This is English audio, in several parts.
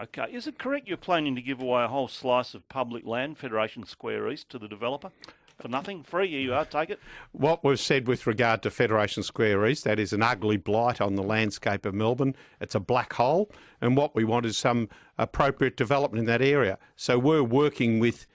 Okay. Is it correct you're planning to give away a whole slice of public land, Federation Square East, to the developer? For nothing? Free? Here you are, take it. What we've said with regard to Federation Square East, that is an ugly blight on the landscape of Melbourne. It's a black hole, and what we want is some appropriate development in that area. So we're working with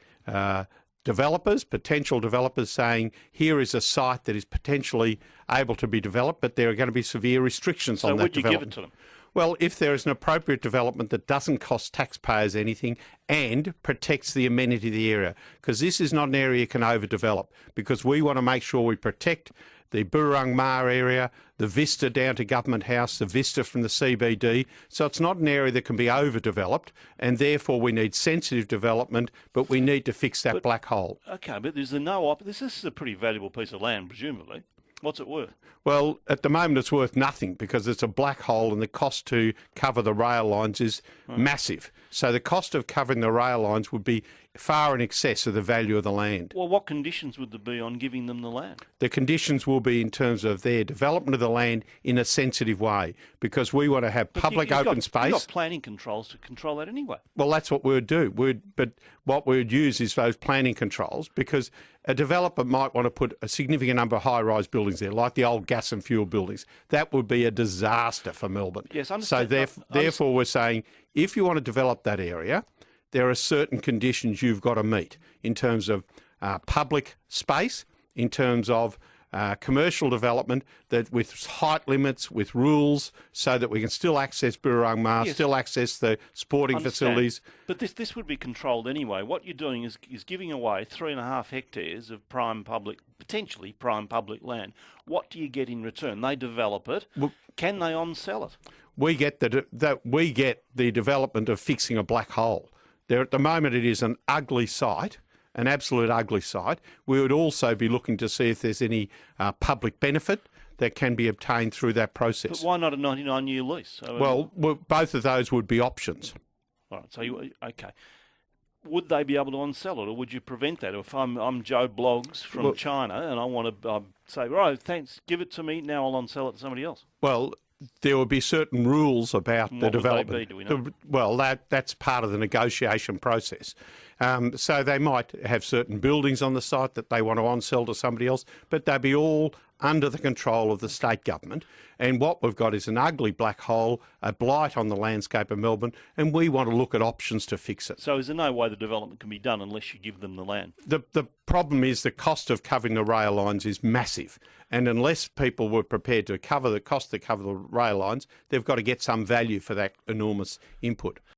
developers, potential developers, saying here is a site that is potentially able to be developed, but there are going to be severe restrictions on that development. So would you give it to them? Well, if there is an appropriate development that doesn't cost taxpayers anything and protects the amenity of the area, because this is not an area you can overdevelop, because we want to make sure we protect the Burrung Maar area, the vista down to Government House, the vista from the CBD. So it's not an area that can be overdeveloped, and therefore we need sensitive development, but we need to fix that black hole. Okay, but there's this is a pretty valuable piece of land, presumably. What's it worth? Well, at the moment it's worth nothing because it's a black hole and the cost to cover the rail lines is massive. So the cost of covering the rail lines would be far in excess of the value of the land. Well, what conditions would there be on giving them the land? The conditions will be in terms of their development of the land in a sensitive way, because we want to have public open space. You've got planning controls to control that anyway. Well, that's what we'd do. But what we'd use is those planning controls, because a developer might want to put a significant number of high-rise buildings there, like the old gas and fuel buildings. That would be a disaster for Melbourne. Yes, so therefore we're saying, if you want to develop that area, there are certain conditions you've got to meet in terms of public space, in terms of commercial development, that with height limits, with rules, so that we can still access Burrung Maar, still access the sporting facilities. But this would be controlled anyway. What you're doing is giving away 3.5 hectares of potentially prime public land. What do you get in return? They develop it. Well, can they on-sell it? We get the development of fixing a black hole. There, at the moment, it is an ugly site, an absolute ugly site. We would also be looking to see if there's any public benefit that can be obtained through that process. But why not a 99-year lease? Well, both of those would be options. All right. So okay. Would they be able to on-sell it, or would you prevent that? If I'm Joe Bloggs from China and I want to say, right, thanks, give it to me, now I'll on-sell it to somebody else. Well, there will be certain rules about the development. What would they be, do we know? Well, that's part of the negotiation process. So they might have certain buildings on the site that they want to on-sell to somebody else, but they'll be all under the control of the state government. And what we've got is an ugly black hole, a blight on the landscape of Melbourne, and we want to look at options to fix it. So is there no way the development can be done unless you give them the land? The problem is the cost of covering the rail lines is massive. And unless people were prepared to cover the cost to cover the rail lines, they've got to get some value for that enormous input.